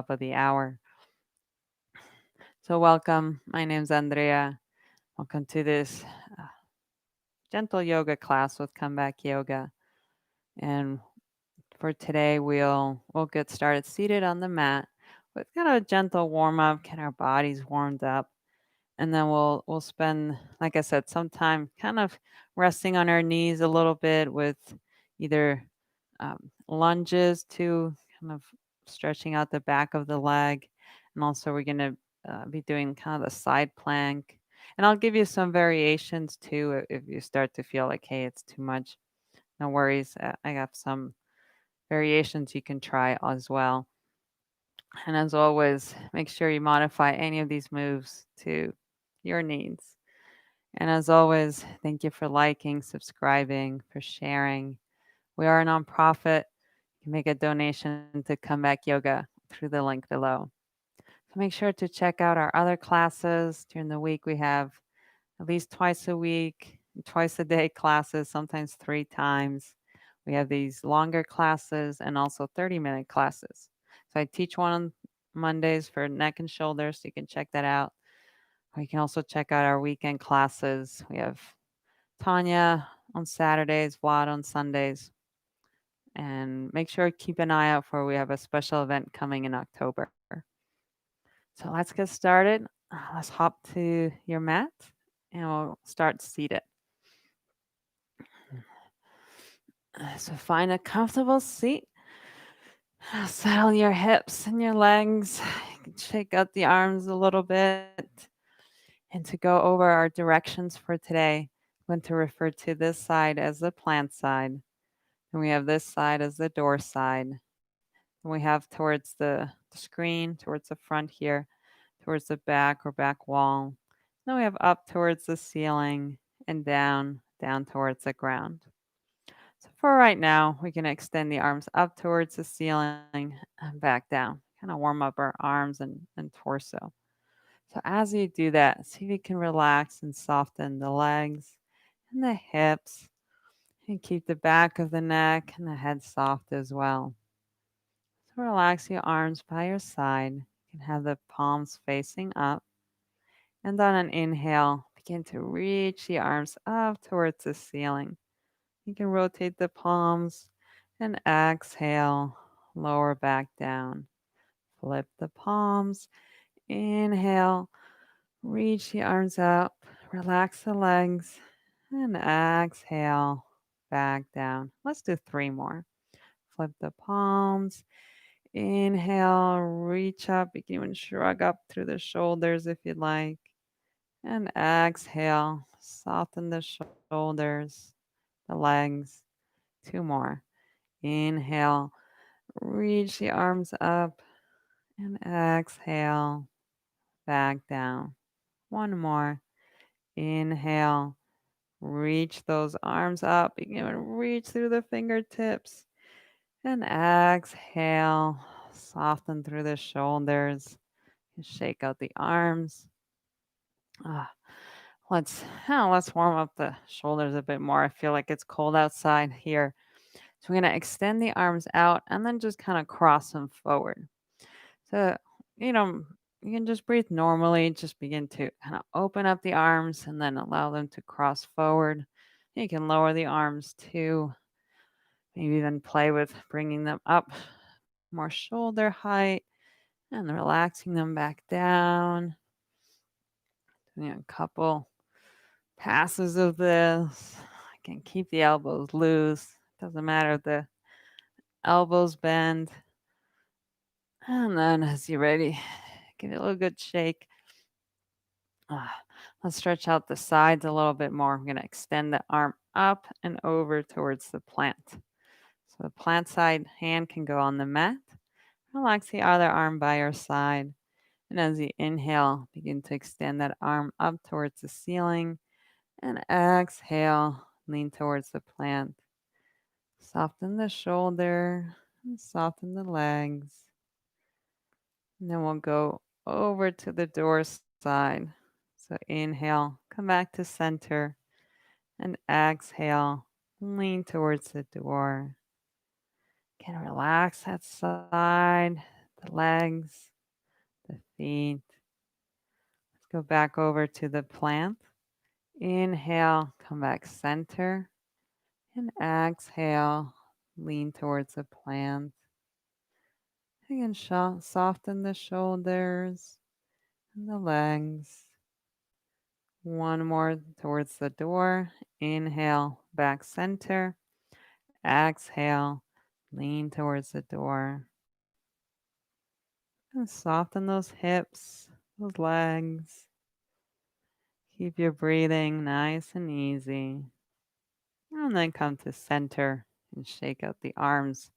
of the hour. So, welcome. My name's Andrea. Welcome to this uh, gentle yoga class with Comeback Yoga. And for today, we'll get started seated on the mat with kind of a gentle warm up, get our bodies warmed up, and then we'll spend, like I said, some time kind of resting on our knees a little bit with either lunges to kind of stretching out the back of the leg, and also we're going to be doing kind of the side plank. And I'll give you some variations too if you start to feel like, hey, it's too much. No worries. I have some variations you can try as well. And as always, make sure you modify any of these moves to your needs. And as always, thank you for liking, subscribing, for sharing. We are a nonprofit. You can make a donation to Comeback Yoga through the link below. So make sure to check out our other classes. During the week, we have at least twice a week, twice a day classes, sometimes 3 times. We have these longer classes and also 30-minute classes. So I teach one on Mondays for neck and shoulders, so you can check that out. Or you can also check out our weekend classes. We have Tanya on Saturdays, Vlad on Sundays. And make sure to keep an eye out for we have a special event coming in October. So let's get started. Let's hop to your mat and we'll start seated. So find a comfortable seat. Settle your hips and your legs. You can shake out the arms a little bit. And to go over our directions for today, I'm going to refer to this side as the plant side. And we have this side as the door side. And we have towards the screen, towards the front here, towards the back or back wall. Then we have up towards the ceiling and down towards the ground. So for right now, we can extend the arms up towards the ceiling and back down. Kind of warm up our arms and torso. So as you do that, see if you can relax and soften the legs and the hips and keep the back of the neck and the head soft as well. So relax your arms by your side. You can have the palms facing up. And on an inhale, begin to reach the arms up towards the ceiling. You can rotate the palms and exhale, lower back down. Flip the palms. Inhale, reach the arms up, relax the legs, and exhale, back down. Let's do 3 more. Flip the palms. Inhale, reach up. You can even shrug up through the shoulders if you'd like. And exhale, soften the shoulders, the legs. 2 more. Inhale, reach the arms up. And exhale, back down. 1 more. Inhale, reach those arms up. You can even reach through the fingertips. And exhale, soften through the shoulders. Shake out the arms. Ah, let's warm up the shoulders a bit more. I feel like it's cold outside here. So we're gonna extend the arms out and then just kind of cross them forward. So, you know, you can just breathe normally. Just begin to kind of open up the arms and then allow them to cross forward. You can lower the arms too. Maybe even play with bringing them up more shoulder height and relaxing them back down. Doing a couple passes of this. I can keep the elbows loose. Doesn't matter if the elbows bend. And then as you're ready, give it a little good shake. Ah, let's stretch out the sides a little bit more. I'm going to extend the arm up and over towards the plant. So the plant side hand can go on the mat. Relax the other arm by your side. And as you inhale, begin to extend that arm up towards the ceiling. And exhale, lean towards the plant. Soften the shoulder and soften the legs. And then we'll go over to the door side. So inhale, come back to center. And exhale, lean towards the door. Can relax that side, the legs, the feet. Let's go back over to the plant. Inhale, come back center. And exhale, lean towards the plant. Again, soften the shoulders and the legs. One more towards the door. Inhale, back center. Exhale, lean towards the door. And soften those hips, those legs. Keep your breathing nice and easy. And then come to center and shake out the arms.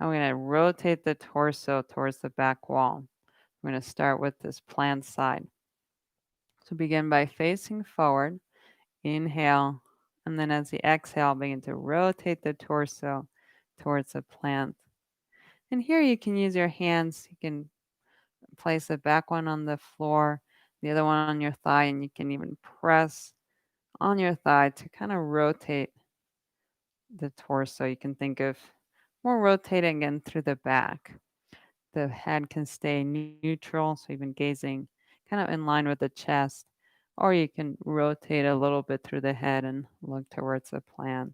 I'm going to rotate the torso towards the back wall. I'm going to start with this plant side. So begin by facing forward. Inhale. And then as you exhale, begin to rotate the torso towards the plant. And here you can use your hands. You can place the back one on the floor, the other one on your thigh, and you can even press on your thigh to kind of rotate the torso. You can think of more rotating again through the back. The head can stay neutral, so even gazing kind of in line with the chest, or you can rotate a little bit through the head and look towards the plant.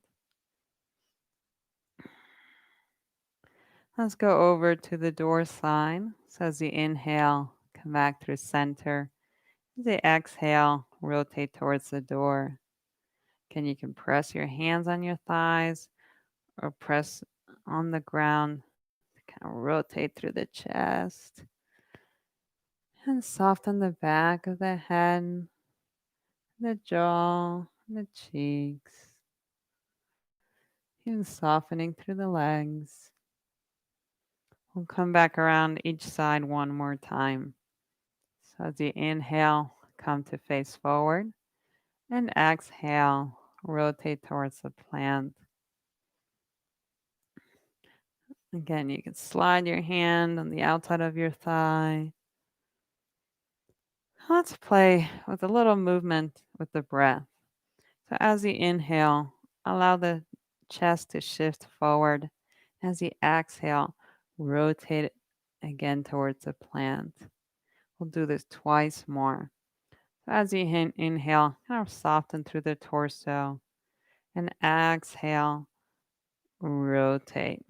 Let's go over to the door sign. So as you inhale, come back through center. As you exhale, rotate towards the door. You can press your hands on your thighs or press on the ground to kind of rotate through the chest and soften the back of the head, the jaw, the cheeks, even softening through the legs. We'll come back around each side one more time. So as you inhale, come to face forward and exhale, rotate towards the plant. Again, you can slide your hand on the outside of your thigh. Let's play with a little movement with the breath. So as you inhale, allow the chest to shift forward. As you exhale, rotate it again towards the plant. We'll do this twice more. So as you inhale, kind of soften through the torso. And exhale, rotate.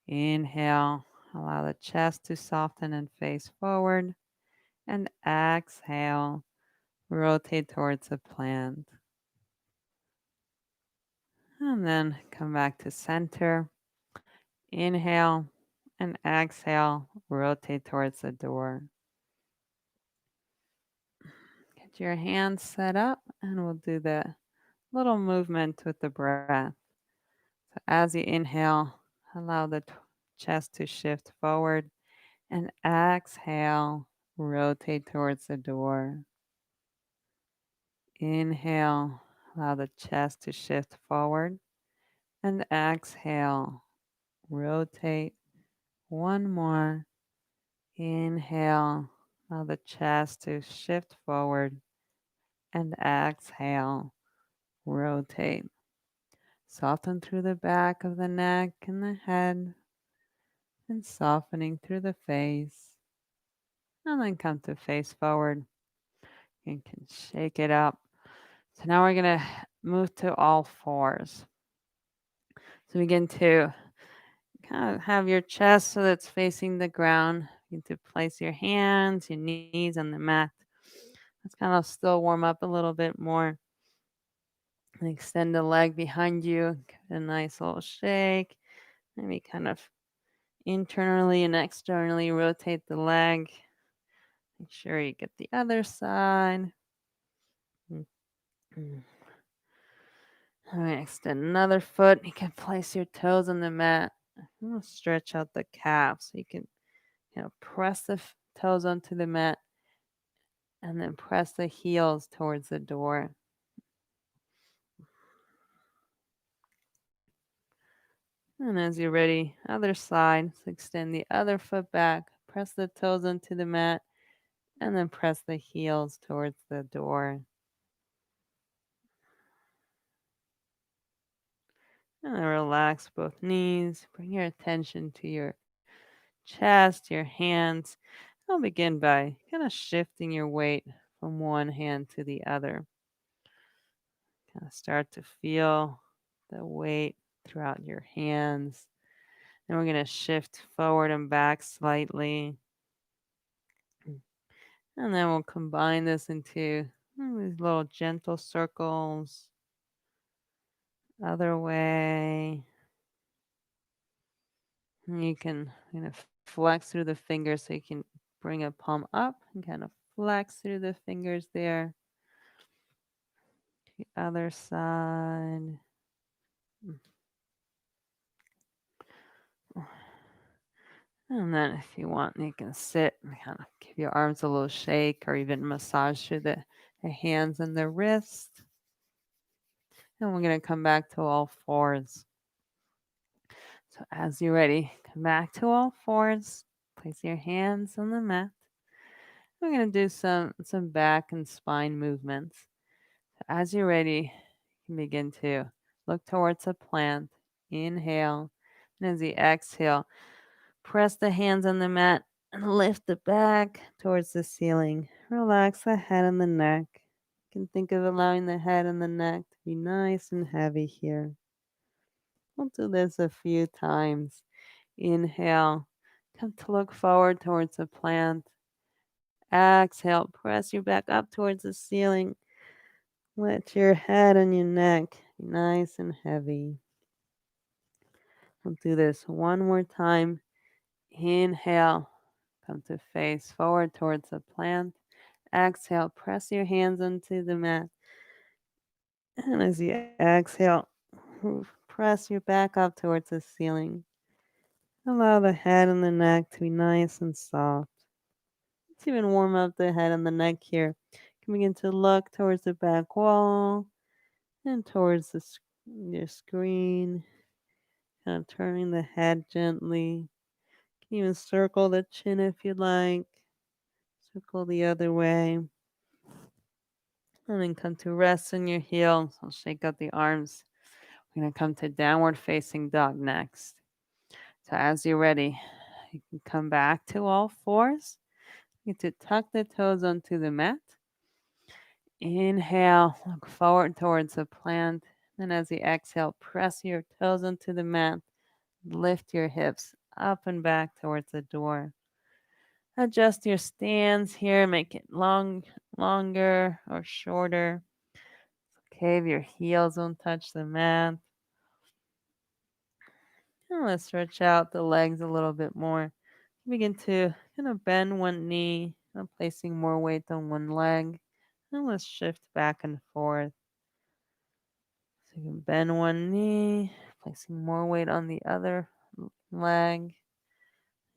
Inhale, allow the chest to soften and face forward. And exhale, rotate towards the plant. And then come back to center. Inhale and exhale, rotate towards the door. Get your hands set up and we'll do the little movement with the breath. So as you inhale, allow the chest to shift forward and exhale, rotate towards the door. Inhale, allow the chest to shift forward and exhale, rotate. One more. Inhale, allow the chest to shift forward and exhale, rotate. Soften through the back of the neck and the head and softening through the face. And then come to face forward. You can shake it up. So now we're going to move to all fours. So begin to kind of have your chest so that's facing the ground. Begin to place your hands, your knees on the mat. Let's kind of still warm up a little bit more. And extend the leg behind you. Give it a nice little shake. Maybe kind of internally and externally rotate the leg. Make sure you get the other side. All right, extend another foot. You can place your toes on the mat. Stretch out the calf so you can press the toes onto the mat and then press the heels towards the door. And as you're ready, other side. So extend the other foot back, press the toes onto the mat, and then press the heels towards the door. And then relax both knees. Bring your attention to your chest, your hands. I'll begin by kind of shifting your weight from one hand to the other. Kind of start to feel the weight throughout your hands. And we're going to shift forward and back slightly. And then we'll combine this into these little gentle circles. Other way. And you can flex through the fingers so you can bring a palm up and kind of flex through the fingers there. The other side. And then if you want, you can sit and kind of give your arms a little shake or even massage through the hands and the wrist. And we're going to come back to all fours. So as you're ready, come back to all fours. Place your hands on the mat. We're going to do some back and spine movements. So as you're ready, you can begin to look towards a plant. Inhale. And as you exhale, press the hands on the mat and lift the back towards the ceiling. Relax the head and the neck. You can think of allowing the head and the neck to be nice and heavy here. We'll do this a few times. Inhale. Come to look forward towards the plant. Exhale. Press your back up towards the ceiling. Let your head and your neck be nice and heavy. We'll do this one more time. Inhale. Come to face forward towards the plant. Exhale. Press your hands onto the mat. And as you exhale, press your back up towards the ceiling. Allow the head and the neck to be nice and soft. Let's even warm up the head and the neck here. You can begin to look towards the back wall and towards your screen. Kind of turning the head gently. You can even circle the chin if you'd like. Circle the other way. And then come to rest in your heels. I'll shake out the arms. We're going to come to downward facing dog next. So as you're ready, you can come back to all fours. You get to tuck the toes onto the mat. Inhale, look forward towards the plant. And as you exhale, press your toes onto the mat. Lift your hips up and back towards the door. Adjust your stance here, make it longer or shorter. Okay, if your heels don't touch the mat. And let's stretch out the legs a little bit more. Begin to kind of bend one knee, placing more weight on one leg. And let's shift back and forth. So you can bend one knee, placing more weight on the other leg.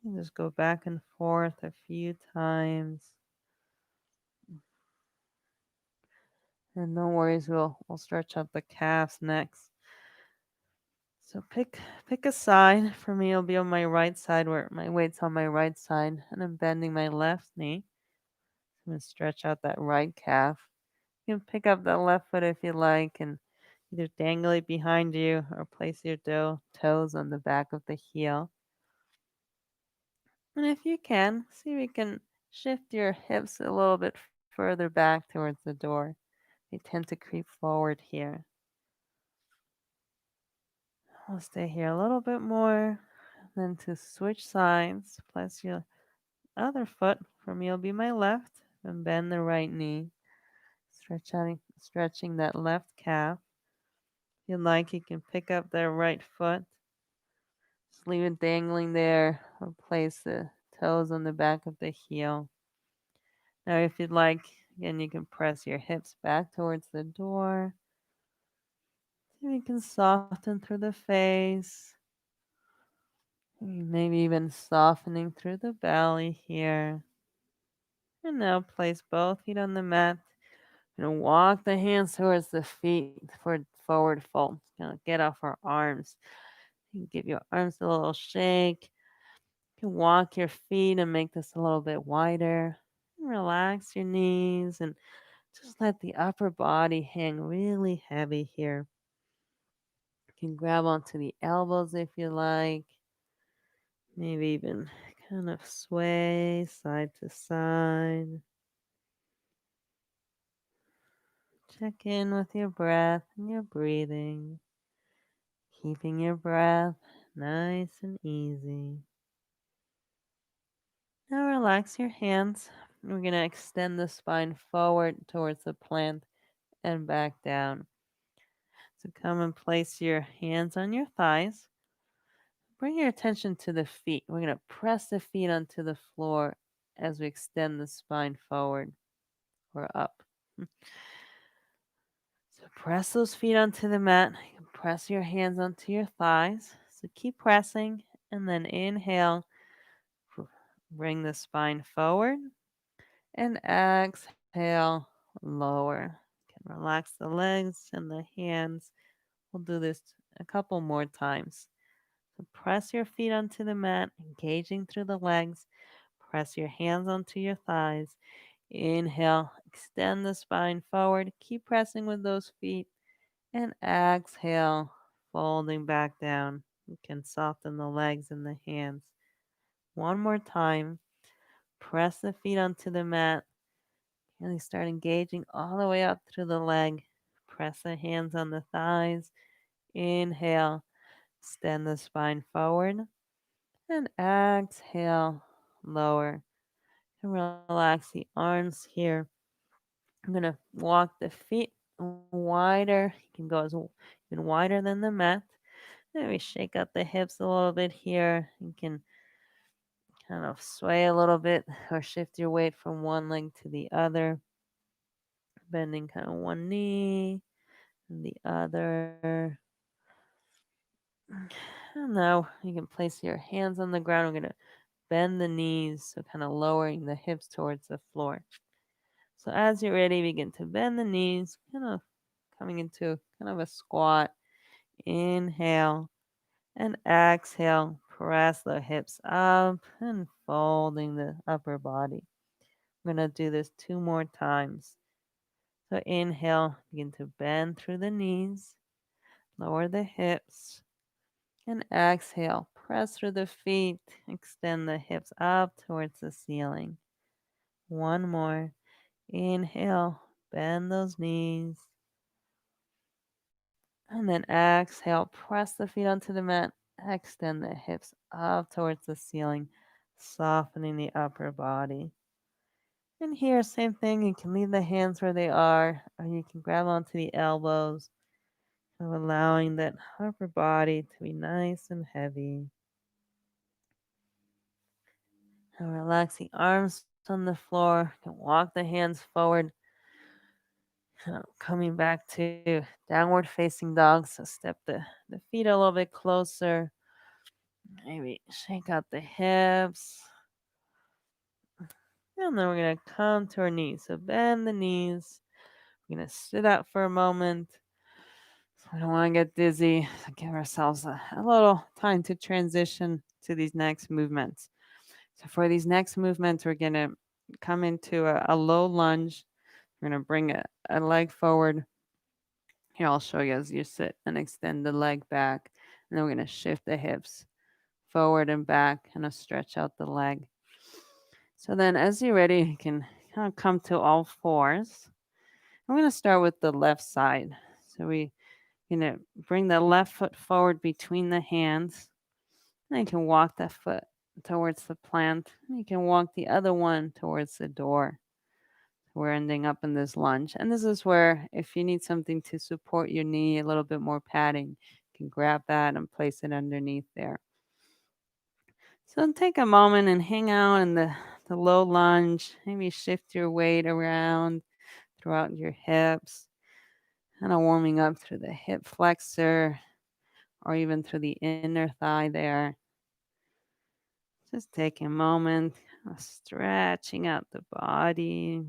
And just go back and forth a few times. And no worries, we'll stretch out the calves next. So pick a side. For me, it'll be on my right side where my weight's on my right side, and I'm bending my left knee. I'm gonna stretch out that right calf. You can pick up the left foot if you like, and either dangle it behind you or place your toes on the back of the heel. And if you can, see if you can shift your hips a little bit further back towards the door. They tend to creep forward here. I'll stay here a little bit more. Then to switch sides, place your other foot. For me, it'll be my left, and bend the right knee. Stretching that left calf. If you'd like, you can pick up that right foot. Just leave it dangling there, or place the toes on the back of the heel. Now, if you'd like, again, you can press your hips back towards the door. You can soften through the face. Maybe even softening through the belly here. And now place both feet on the mat. And walk the hands towards the feet for forward fold. Get off our arms. You can give your arms a little shake. You can walk your feet and make this a little bit wider. Relax your knees and just let the upper body hang really heavy here. You can grab onto the elbows if you like. Maybe even Kind of sway side to side. Check in with your breath and your breathing, keeping your breath nice and easy. Now relax your hands. We're going to extend the spine forward towards the plant and back down. So come and place your hands on your thighs. Bring your attention to the feet. We're going to press the feet onto the floor as we extend the spine forward or up. So press those feet onto the mat. You can press your hands onto your thighs. So keep pressing and then inhale. Bring the spine forward and exhale, lower. You can relax the legs and the hands. We'll do this a couple more times. So press your feet onto the mat, engaging through the legs. Press your hands onto your thighs. Inhale, extend the spine forward. Keep pressing with those feet. And exhale, folding back down. You can soften the legs and the hands. One more time. Press the feet onto the mat. And you start engaging all the way up through the leg. Press the hands on the thighs. Inhale, extend the spine forward. And exhale, lower. And relax the arms here. I'm going to walk the feet wider. You can go as even wider than the mat. Maybe shake out the hips a little bit here. You can kind of sway a little bit or shift your weight from one leg to the other. Bending kind of one knee and the other. And now you can place your hands on the ground. We're going to bend the knees, so kind of lowering the hips towards the floor. So as you're ready, begin to bend the knees, kind of coming into kind of a squat. Inhale and exhale. Press the hips up and folding the upper body. I'm going to do this 2 more times. So inhale, begin to bend through the knees, lower the hips, and exhale. Press through the feet, extend the hips up towards the ceiling. One more. Inhale, bend those knees. And then exhale, press the feet onto the mat. Extend the hips up towards the ceiling, softening the upper body. And here, same thing. You can leave the hands where they are, or you can grab onto the elbows, allowing that upper body to be nice and heavy. And relax the arms on the floor. You can walk the hands forward. Coming back to downward facing dog. So step the feet a little bit closer. Maybe shake out the hips. And then we're going to come to our knees. So bend the knees. We're going to sit up for a moment. So we don't want to get dizzy. So give ourselves a little time to transition to these next movements. So for these next movements, we're going to come into a low lunge. We're going to bring a leg forward. Here, I'll show you as you sit and extend the leg back. And then we're going to shift the hips forward and back and stretch out the leg. So then as you're ready, you can kind of come to all fours. I'm going to start with the left side. So we're going to bring the left foot forward between the hands. And you can walk that foot towards the plant. And you can walk the other one towards the door. We're ending up in this lunge. And this is where if you need something to support your knee, a little bit more padding, you can grab that and place it underneath there. So take a moment and hang out in the low lunge. Maybe shift your weight around throughout your hips. Kind of warming up through the hip flexor or even through the inner thigh there. Just take a moment, kind of stretching out the body.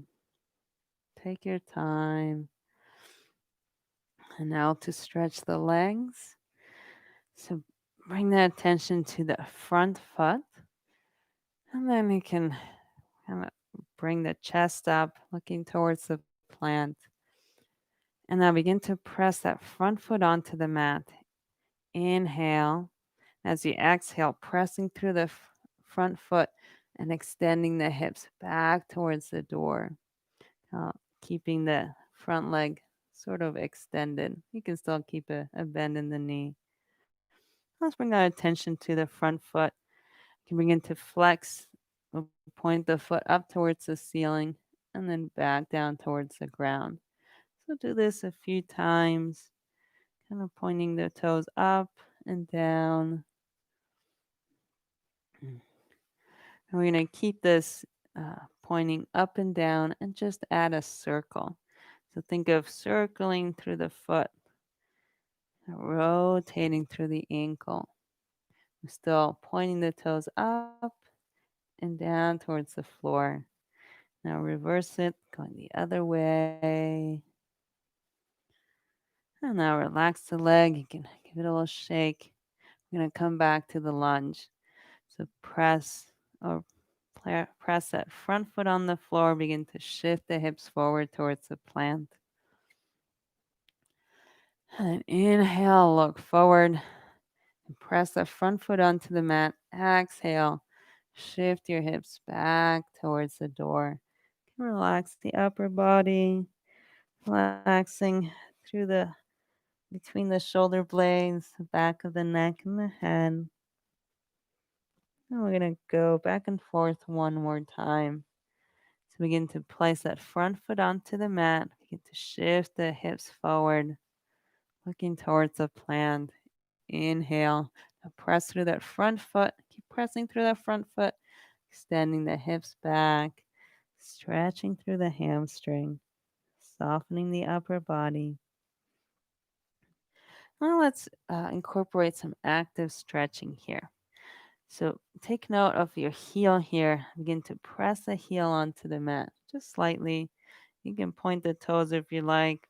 Take your time. And now to stretch the legs. So bring that attention to the front foot. And then you can kind of bring the chest up, looking towards the plant. And now begin to press that front foot onto the mat. Inhale. As you exhale, pressing through the front foot and extending the hips back towards the door, uh, keeping the front leg sort of extended. You can still keep a bend in the knee. Let's bring our attention to the front foot. You can begin to flex, point the foot up towards the ceiling, and then back down towards the ground. So do this a few times, kind of pointing the toes up and down. And we're going to keep this pointing up and down and just add a circle. So think of circling through the foot, rotating through the ankle. We're still pointing the toes up and down towards the floor. Now reverse it, going the other way. And now relax the leg. You can give it a little shake. We're going to come back to the lunge. So press that front foot on the floor. Begin to shift the hips forward towards the plant. And inhale, look forward. And press the front foot onto the mat. Exhale. Shift your hips back towards the door. Relax the upper body. Relaxing through the between the shoulder blades, the back of the neck and the head. And we're going to go back and forth one more time. So begin to place that front foot onto the mat. Begin to shift the hips forward, looking towards the plant. Inhale. Now press through that front foot. Keep pressing through that front foot, extending the hips back, stretching through the hamstring, softening the upper body. Now let's incorporate some active stretching here. So take note of your heel here. Begin to press the heel onto the mat just slightly. You can point the toes if you like.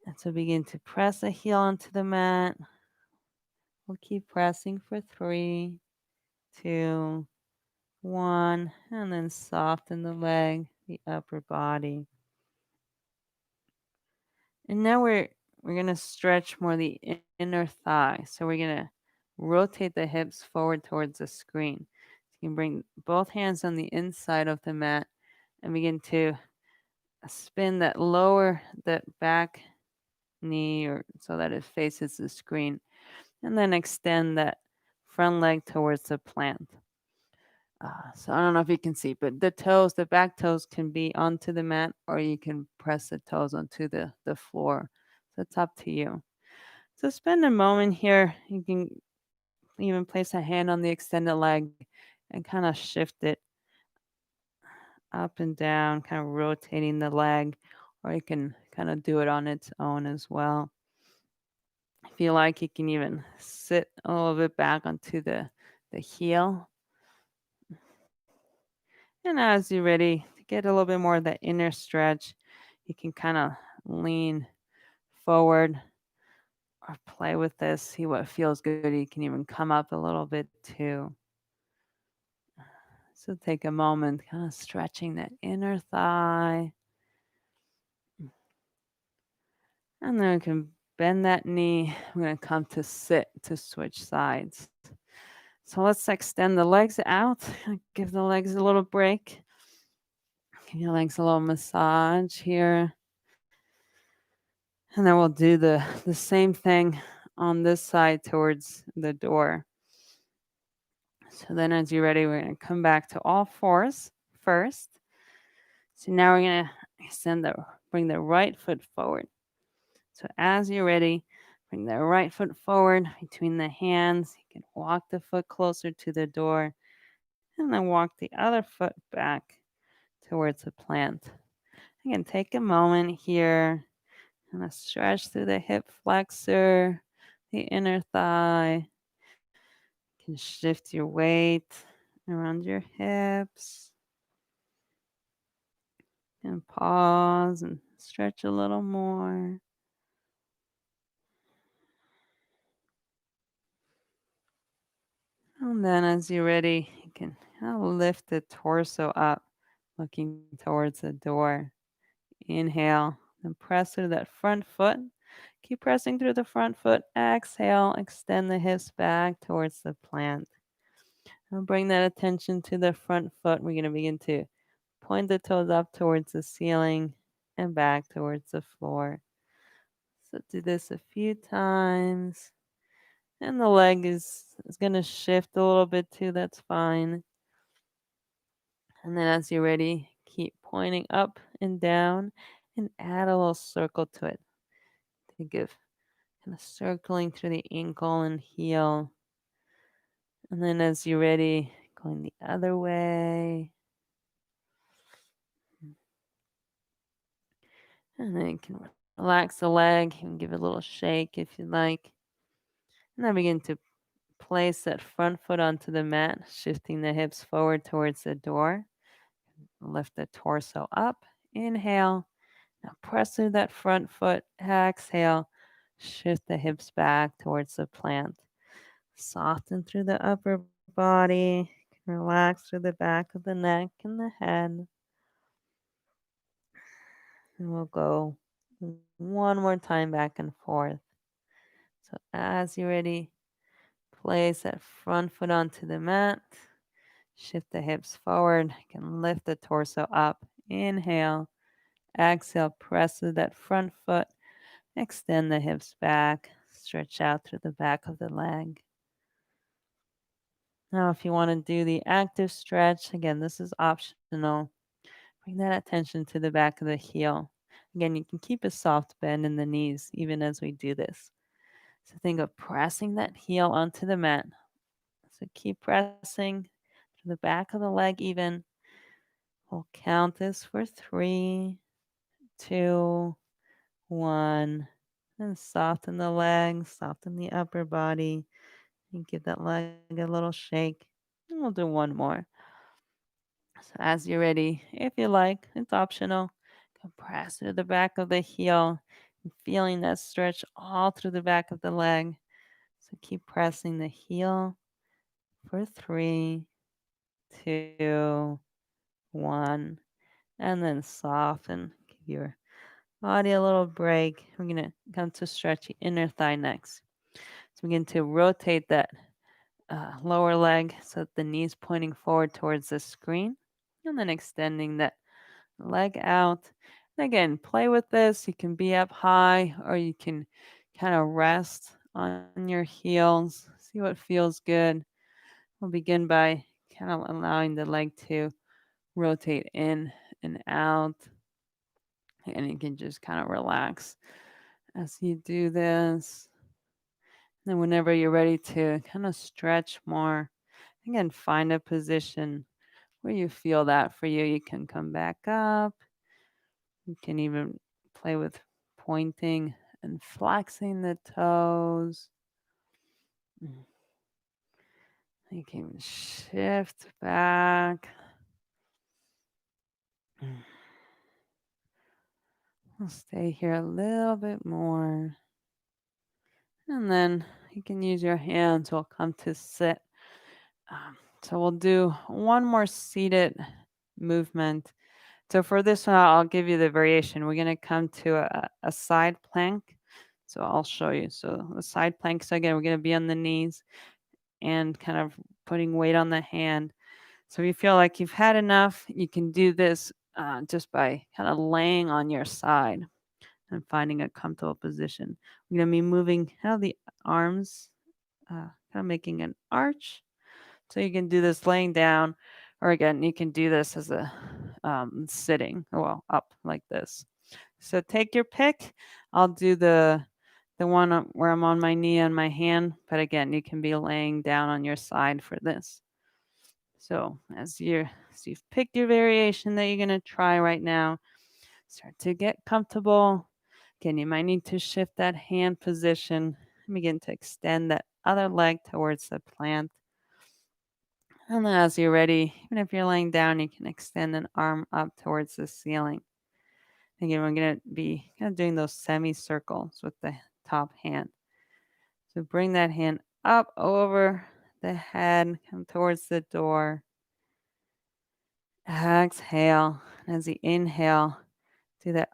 And so begin to press the heel onto the mat. We'll keep pressing for 3, 2, 1, and then soften the leg, the upper body. And now we're going to stretch more the inner thigh. So we're going to rotate the hips forward towards the screen. So you can bring both hands on the inside of the mat and begin to spin that back knee or so that it faces the screen. And then extend that front leg towards the plant. So I don't know if you can see, but the back toes can be onto the mat or you can press the toes onto the floor. So it's up to you. So spend a moment here. You can even place a hand on the extended leg and kind of shift it up and down, kind of rotating the leg, or you can kind of do it on its own as well. If you like, you can even sit a little bit back onto the heel. And as you're ready to get a little bit more of that inner stretch, you can kind of lean forward or play with this, see what feels good. You can even come up a little bit too. So take a moment, kind of stretching that inner thigh. And then we can bend that knee. We're going to come to sit to switch sides. So let's extend the legs out. Give the legs a little break. Give your legs a little massage here. And then we'll do the same thing on this side towards the door. So then as you're ready, we're going to come back to all fours first. So now we're going to bring the right foot forward. So as you're ready, bring the right foot forward between the hands. You can walk the foot closer to the door and then walk the other foot back towards the plant. Again, take a moment here and stretch through the hip flexor, the inner thigh. You can shift your weight around your hips. And pause and stretch a little more. And then as you're ready, you can lift the torso up, looking towards the door. Inhale, and press through that front foot. Keep pressing through the front foot. Exhale, extend the hips back towards the plant. Now bring that attention to the front foot. We're going to begin to point the toes up towards the ceiling and back towards the floor. So do this a few times. And the leg is going to shift a little bit too. That's fine. And then as you're ready, keep pointing up and down and add a little circle to it. Think of kind of circling through the ankle and heel. And then as you're ready, going the other way. And then you can relax the leg and give it a little shake if you like. And then begin to place that front foot onto the mat, shifting the hips forward towards the door. Lift the torso up. Inhale. Now press through that front foot. Exhale. Shift the hips back towards the plant. Soften through the upper body. Relax through the back of the neck and the head. And we'll go one more time back and forth. So as you're ready, place that front foot onto the mat. Shift the hips forward. You can lift the torso up. Inhale. Exhale. Press through that front foot. Extend the hips back. Stretch out through the back of the leg. Now, if you want to do the active stretch, again, this is optional. Bring that attention to the back of the heel. Again, you can keep a soft bend in the knees even as we do this. So think of pressing that heel onto the mat. So keep pressing to the back of the leg even. We'll count this for 3, 2, 1. And soften the legs, soften the upper body, and give that leg a little shake. And we'll do one more. So as you're ready, if you like, it's optional. Press through the back of the heel and feeling that stretch all through the back of the leg. So keep pressing the heel for 3, 2, 1, and then soften. Give your body a little break. We're going to come to stretch the inner thigh next. So begin to rotate that lower leg so that the knee's pointing forward towards the screen. And then extending that leg out. And again, play with this. You can be up high or you can kind of rest on your heels. See what feels good. We'll begin by kind of allowing the leg to rotate in and out. And you can just kind of relax as you do this. And then whenever you're ready to kind of stretch more, again, find a position where you feel that for you. You can come back up. You can even play with pointing and flexing the toes. You can shift back. We'll stay here a little bit more. And then you can use your hands. We'll come to sit. So we'll do one more seated movement. So for this one, I'll give you the variation. We're going to come to a side plank. So I'll show you. So the side plank. So again, we're going to be on the knees and kind of putting weight on the hand. So if you feel like you've had enough, you can do this just by kind of laying on your side and finding a comfortable position. We're going to be moving kind of the arms, kind of making an arch. So you can do this laying down, or again, you can do this as a sitting, well, up like this. So take your pick. I'll do the one where I'm on my knee and my hand, but again, you can be laying down on your side for this. So as you've picked your variation that you're going to try right now, start to get comfortable. Again, you might need to shift that hand position and begin to extend that other leg towards the plant. And then as you're ready, even if you're laying down, you can extend an arm up towards the ceiling. Again, we're going to be kind of doing those semicircles with the top hand. So bring that hand up over the head, come towards the door. Exhale. As you inhale, do that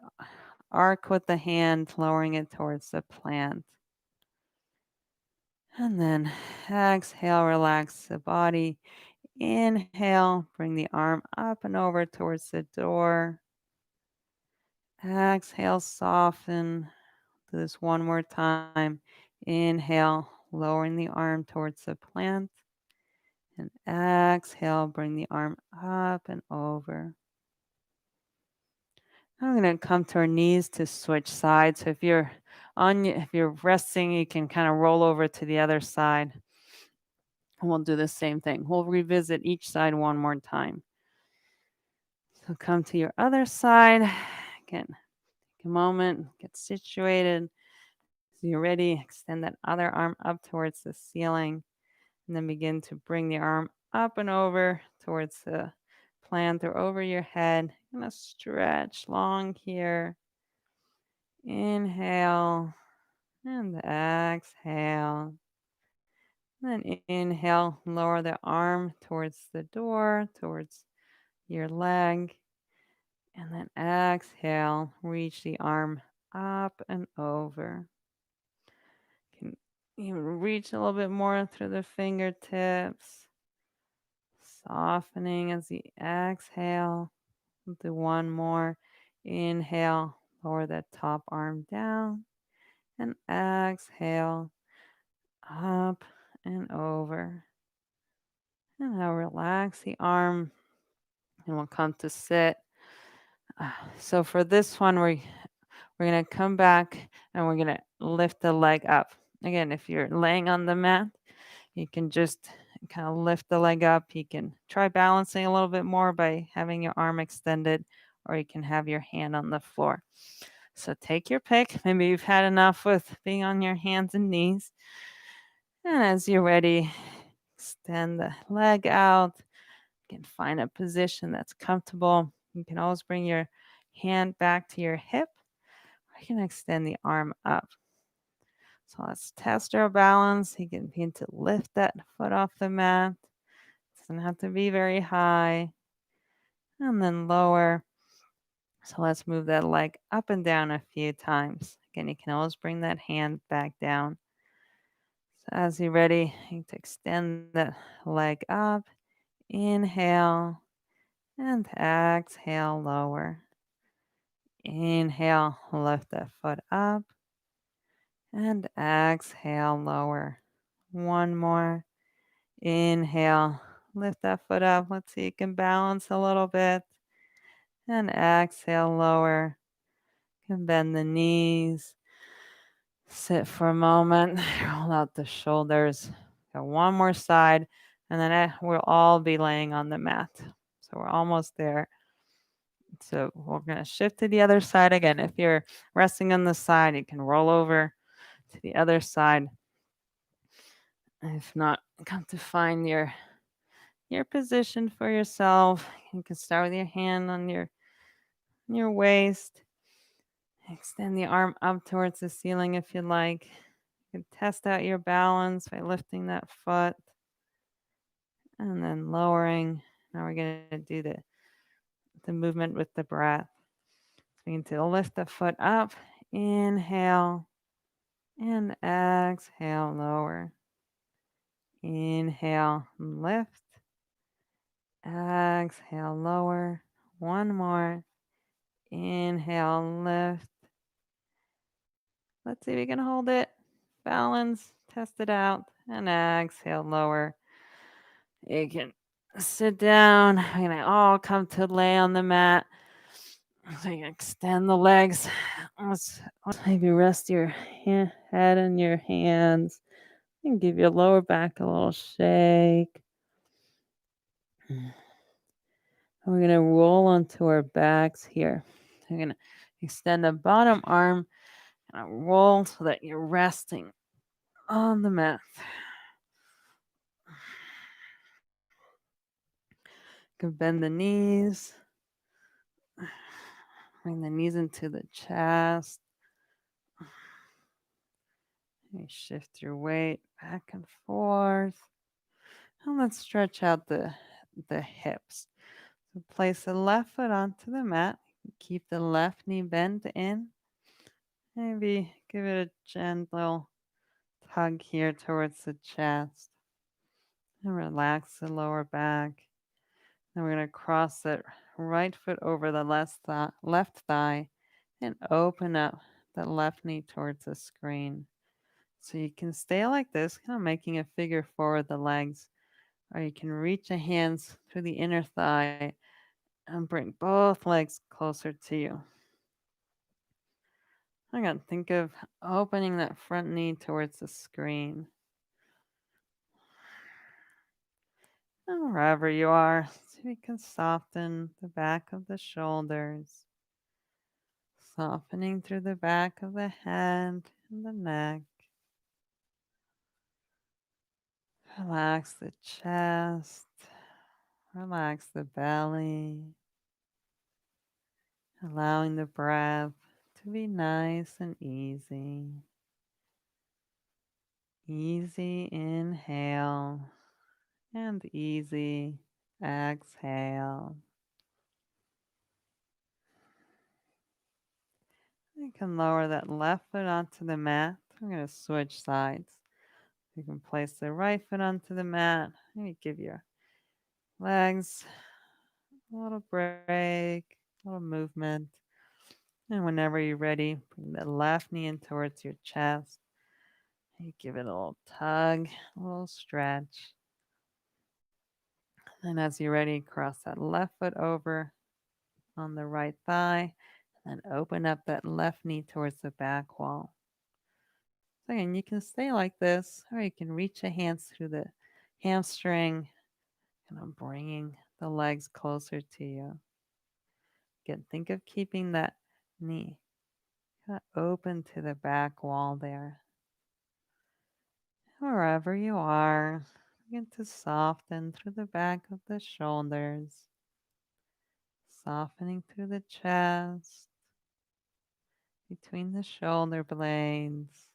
arc with the hand, lowering it towards the plant. And then exhale, relax the body. Inhale, bring the arm up and over towards the door. Exhale, soften. Do this one more time. Inhale, lowering the arm towards the plant. And exhale, bring the arm up and over. I'm going to come to our knees to switch sides. So if you're resting, you can kind of roll over to the other side. And we'll do the same thing. We'll revisit each side one more time. So come to your other side. Again, take a moment, get situated. So you're ready, extend that other arm up towards the ceiling. And then begin to bring the arm up and over towards the plant or over your head. Gonna stretch long here. Inhale and exhale. Then inhale, lower the arm towards the door, towards your leg. And then exhale, reach the arm up and over. You can even reach a little bit more through the fingertips. Softening as you exhale. We'll do one more. Inhale, lower that top arm down. And exhale, up and over. And now relax the arm and we'll come to sit. So for this one, we're going to come back and we're going to lift the leg up. Again, if you're laying on the mat, you can just kind of lift the leg up. You can try balancing a little bit more by having your arm extended, or you can have your hand on the floor. So take your pick. Maybe you've had enough with being on your hands and knees. And as you're ready, extend the leg out. You can find a position that's comfortable. You can always bring your hand back to your hip, or you can extend the arm up. So let's test our balance. You can begin to lift that foot off the mat. It doesn't have to be very high. And then lower. So let's move that leg up and down a few times. Again, you can always bring that hand back down. So as you're ready, you can extend that leg up. Inhale and exhale, lower. Inhale, lift that foot up. And exhale, lower. One more. Inhale, lift that foot up. Let's see, you can balance a little bit. And exhale, lower. You can bend the knees. Sit for a moment. Roll out the shoulders. Got one more side. And then we'll all be laying on the mat. So we're almost there. So we're going to shift to the other side again. If you're resting on the side, you can roll over to the other side. If not, come to find your position for yourself. You can start with your hand on your waist. Extend the arm up towards the ceiling if you like. You can test out your balance by lifting that foot and then lowering. Now we're going to do the movement with the breath. So we need to lift the foot up. Inhale and exhale, lower. Inhale, lift. Exhale, lower. One more. Inhale, lift. Let's see if we can hold it. Balance, test it out, and exhale, lower. You can sit down. We're gonna all come to lay on the mat. So you can extend the legs. Let's maybe rest your head in your hands and give your lower back a little shake. We're going to roll onto our backs here. We're going to extend the bottom arm and roll so that you're resting on the mat. You can bend the knees. Bring the knees into the chest. You shift your weight back and forth. And let's stretch out the hips. So place the left foot onto the mat. Keep the left knee bent in. Maybe give it a gentle hug here towards the chest and relax the lower back. Then we're going to cross that right foot over the left thigh and open up the left knee towards the screen. So you can stay like this, kind of making a figure four with the legs, or you can reach your hands through the inner thigh and bring both legs closer to you. Again, think of opening that front knee towards the screen. And wherever you are, so you can soften the back of the shoulders, softening through the back of the head and the neck. Relax the chest, relax the belly, allowing the breath to be nice and easy. Easy inhale and easy exhale. You can lower that left foot onto the mat. I'm going to switch sides. You can place the right foot onto the mat. Maybe give your legs a little break, a little movement. And whenever you're ready, bring the left knee in towards your chest. You give it a little tug, a little stretch. And as you're ready, cross that left foot over on the right thigh. And open up that left knee towards the back wall. So again, you can stay like this, or you can reach your hands through the hamstring, kind of bringing the legs closer to you. Again, think of keeping that knee kind of open to the back wall there. Wherever you are, begin to soften through the back of the shoulders, softening through the chest, between the shoulder blades,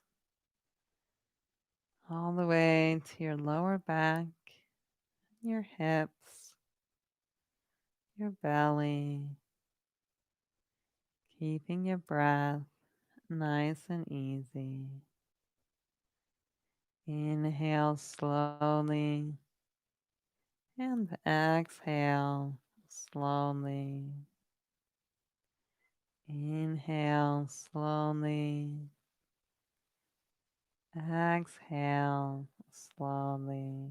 all the way to your lower back, your hips, your belly, keeping your breath nice and easy. Inhale slowly and exhale slowly. Inhale slowly. Exhale slowly.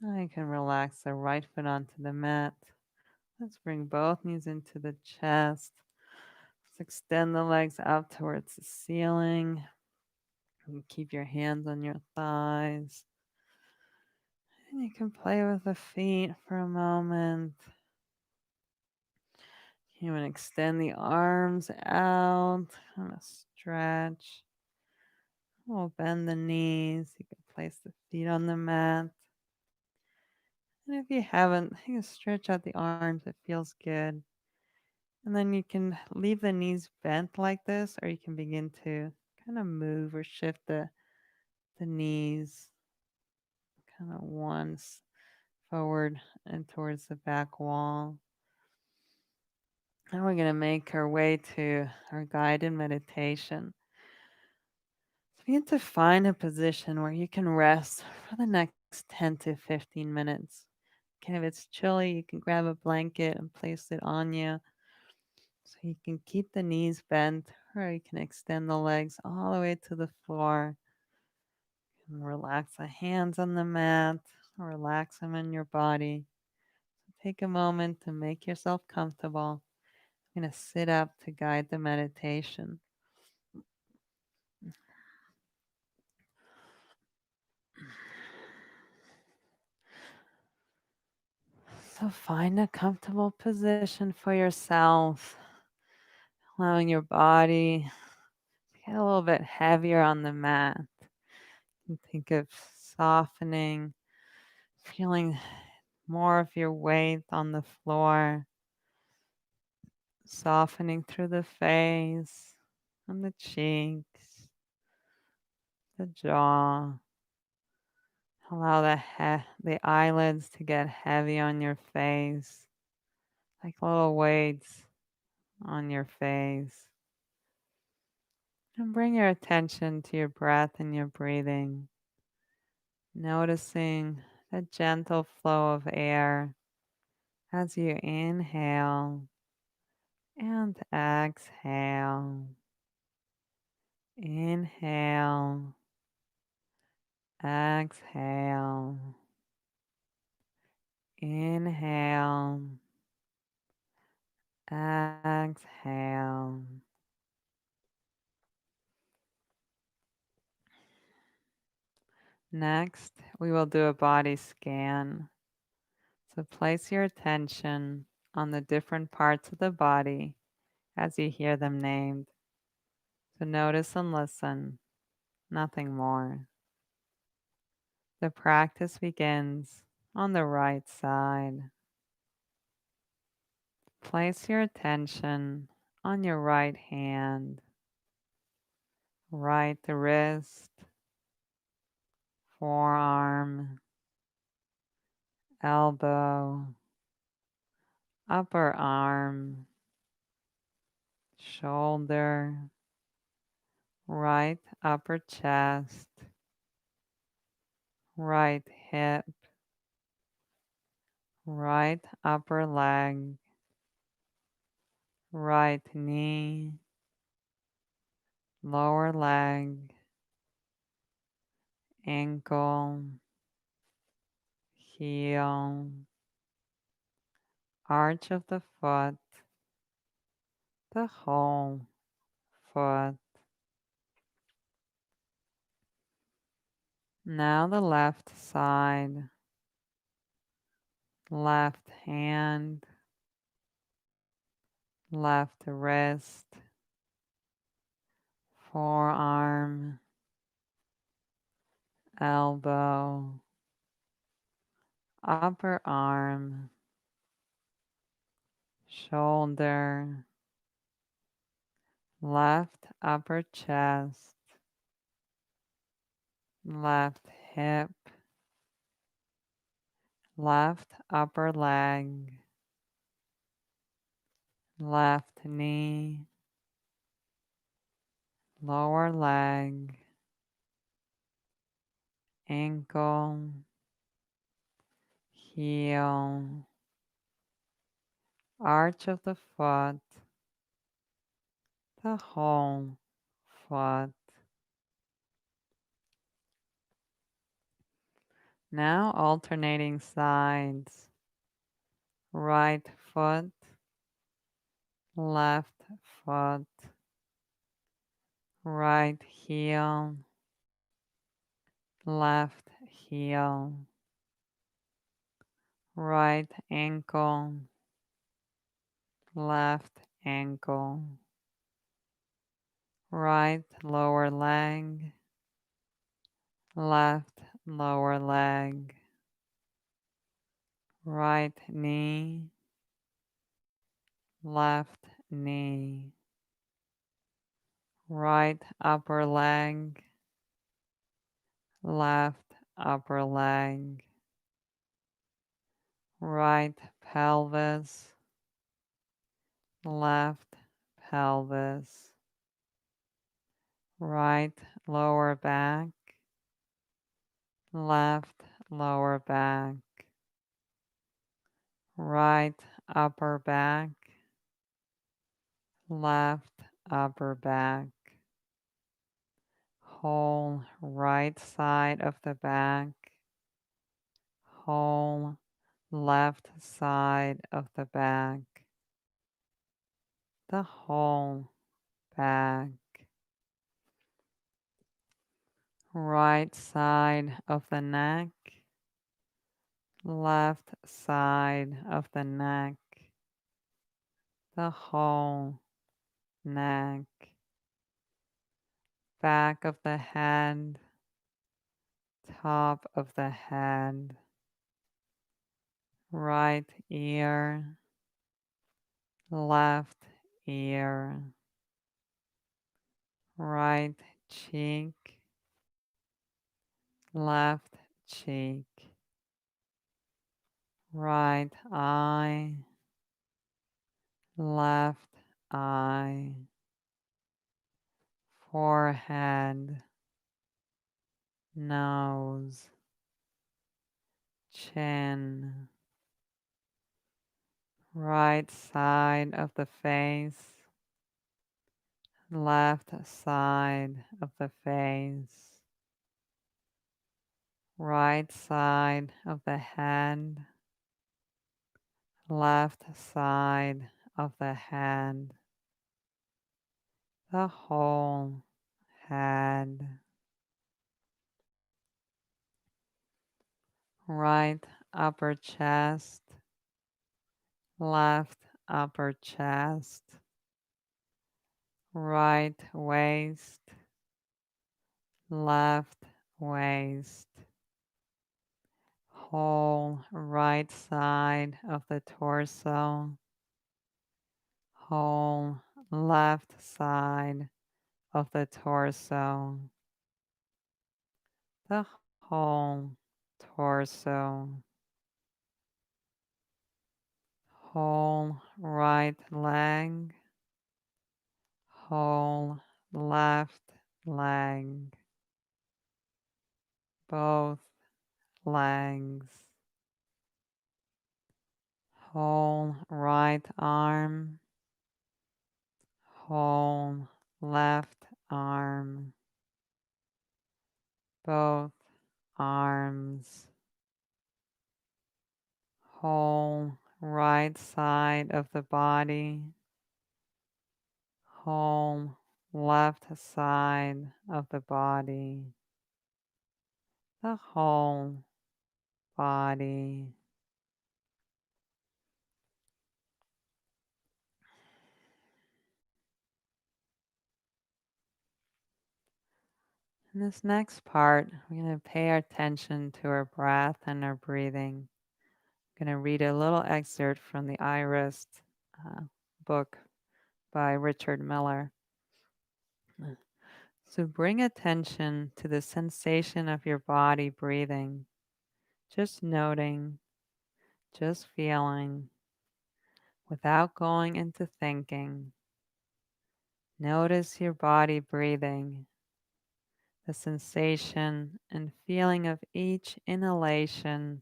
Now you can relax the right foot onto the mat. Let's bring both knees into the chest. Let's extend the legs out towards the ceiling. And keep your hands on your thighs. And you can play with the feet for a moment. You want to extend the arms out, kind of stretch. We'll bend the knees. You can place the feet on the mat. And if you haven't, you can stretch out the arms. It feels good. And then you can leave the knees bent like this, or you can begin to kind of move or shift the knees kind of once forward and towards the back wall. And we're going to make our way to our guided meditation. So begin to find a position where you can rest for the next 10 to 15 minutes. Okay, if it's chilly, you can grab a blanket and place it on you. So you can keep the knees bent, or you can extend the legs all the way to the floor. And relax the hands on the mat, or relax them in your body. Take a moment to make yourself comfortable. I'm going to sit up to guide the meditation. So find a comfortable position for yourself, allowing your body to get a little bit heavier on the mat. You think of softening, feeling more of your weight on the floor, softening through the face and the cheeks, the jaw. Allow the eyelids to get heavy on your face, like little weights on your face. And bring your attention to your breath and your breathing, noticing the gentle flow of air as you inhale and exhale. Inhale, exhale, inhale, exhale. Next, we will do a body scan. So place your attention on the different parts of the body as you hear them named. So notice and listen, nothing more. The practice begins on the right side. Place your attention on your right hand, right wrist, forearm, elbow, upper arm, shoulder, right upper chest, right hip, right upper leg, right knee, lower leg, ankle, heel, arch of the foot, the whole foot. Now the left side, left hand, left wrist, forearm, elbow, upper arm, shoulder, left upper chest, left hip, left upper leg, left knee, lower leg, ankle, heel, arch of the foot, the whole foot. Now alternating sides, right foot, left foot, right heel, left heel, right ankle, left ankle, right lower leg, left lower leg, right knee, left knee, right upper leg, left upper leg, right pelvis, left pelvis, right lower back, left lower back, right upper back, left upper back, whole right side of the back, whole left side of the back, the whole back, right side of the neck, left side of the neck, the whole neck, back of the head, top of the head, right ear, left ear, right cheek, left cheek, right eye, left eye, forehead, nose, chin, right side of the face, left side of the face, right side of the head, left side of the head, the whole head, right upper chest, left upper chest, right waist, left waist, whole right side of the torso, whole left side of the torso, the whole torso, whole right leg, whole left leg, both legs, whole right arm, whole left arm, both arms, whole right side of the body, whole left side of the body, the whole body. In this next part, we're going to pay our attention to our breath and our breathing. I'm going to read a little excerpt from the Iris uh, book by Richard Miller. So bring attention to the sensation of your body breathing, just noting, just feeling, without going into thinking. Notice your body breathing, the sensation and feeling of each inhalation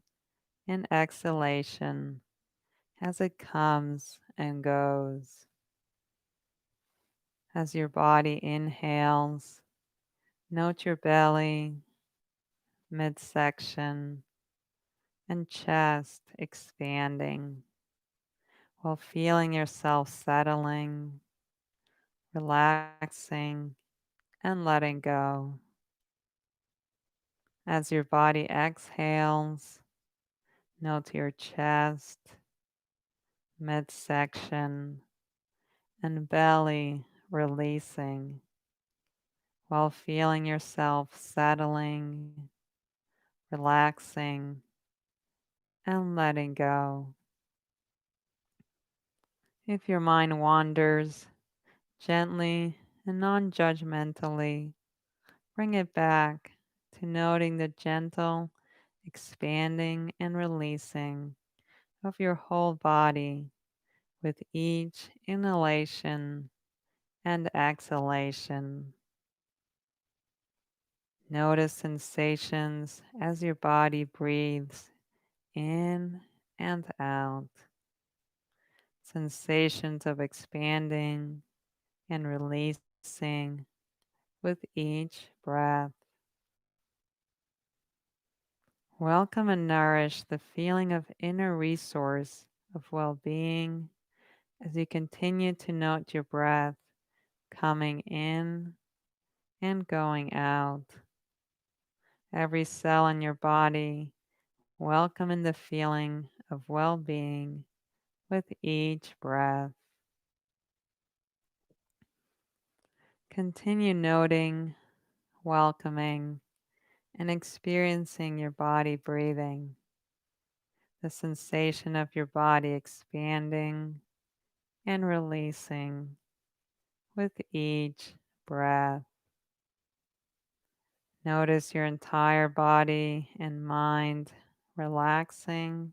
and exhalation as it comes and goes. As your body inhales, note your belly, midsection, and chest expanding while feeling yourself settling, relaxing, and letting go. As your body exhales, note your chest, midsection, and belly releasing while feeling yourself settling, relaxing, and letting go. If your mind wanders, gently and non-judgmentally, bring it back to noting the gentle expanding and releasing of your whole body with each inhalation and exhalation. Notice sensations as your body breathes in and out. Sensations of expanding and releasing with each breath. Welcome and nourish the feeling of inner resource of well-being as you continue to note your breath coming in and going out. Every cell in your body welcoming the feeling of well-being with each breath. Continue noting, welcoming, and experiencing your body breathing, the sensation of your body expanding and releasing with each breath. Notice your entire body and mind relaxing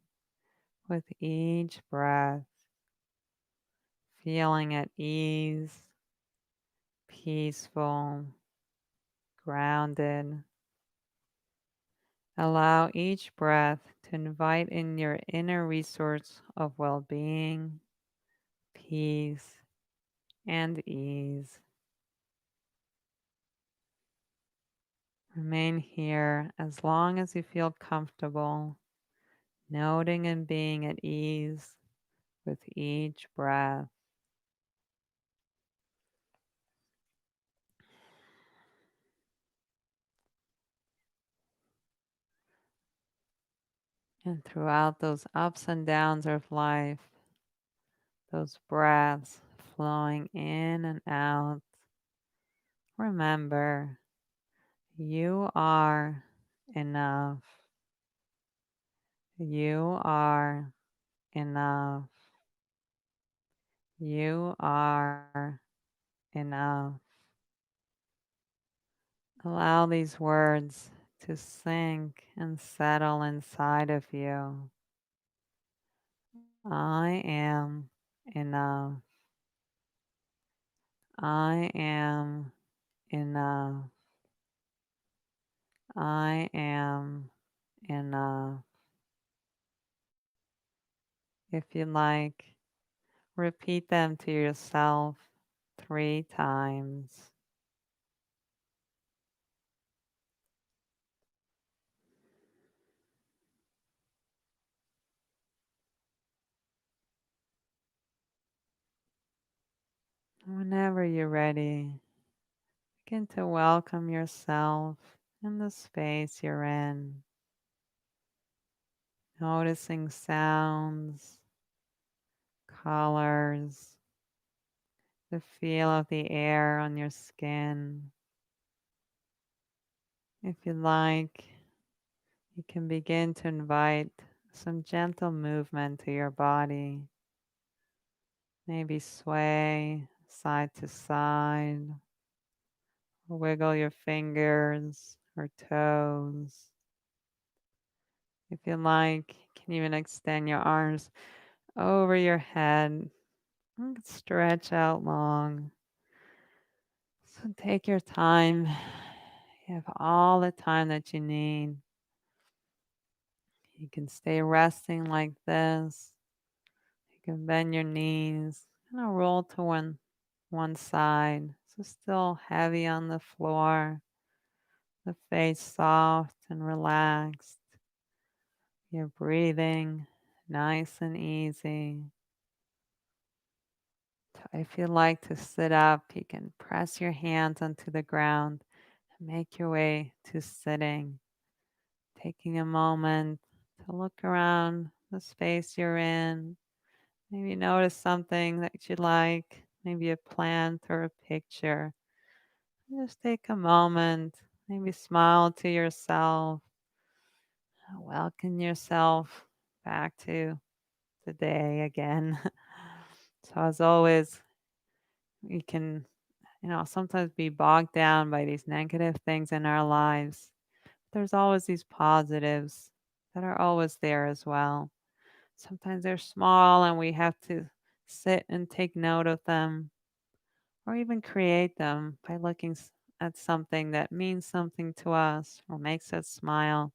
with each breath, feeling at ease, peaceful, grounded. Allow each breath to invite in your inner resource of well being, peace, and ease. Remain here as long as you feel comfortable, noting and being at ease with each breath. And throughout those ups and downs of life, those breaths flowing in and out, remember you are enough. You are enough. You are enough. Allow these words to sink and settle inside of you. I am enough. I am enough. I am enough. If you like, repeat them to yourself 3 times. Whenever you're ready, begin to welcome yourself in the space you're in, noticing sounds, colors, the feel of the air on your skin. If you like, you can begin to invite some gentle movement to your body. Maybe sway side to side, wiggle your fingers or toes. If you like, you can even extend your arms over your head and stretch out long. So take your time. You have all the time that you need. You can stay resting like this. You can bend your knees, kind of roll to one side. So still heavy on the floor, the face soft and relaxed. You're breathing nice and easy. So if you like to sit up, you can press your hands onto the ground and make your way to sitting, taking a moment to look around the space you're in. Maybe notice something that you like, maybe a plant or a picture. Just take a moment, maybe smile to yourself, welcome yourself back to the day again. So as always, we can, sometimes be bogged down by these negative things in our lives. There's always these positives that are always there as well. Sometimes they're small and we have to sit and take note of them or even create them by looking at something that means something to us or makes us smile.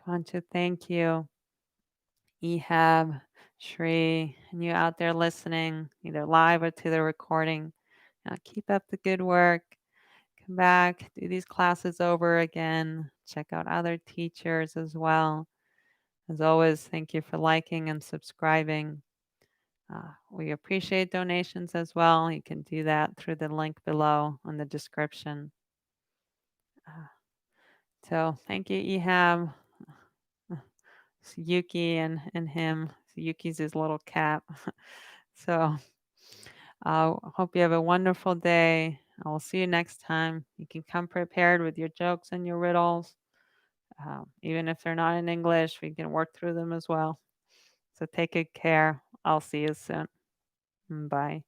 I want to thank you, Ehab, Shri, and you out there listening, either live or to the recording. Keep up the good work. Come back, do these classes over again. Check out other teachers as well. As always, thank you for liking and subscribing. We appreciate donations as well. You can do that through the link below in the description. Uh, so thank you, Ehab. It's Yuki and him. Yuki's his little cat. So hope you have a wonderful day. I will see you next time. You can come prepared with your jokes and your riddles. Even if they're not in English, we can work through them as well. So take good care. I'll see you soon. Bye.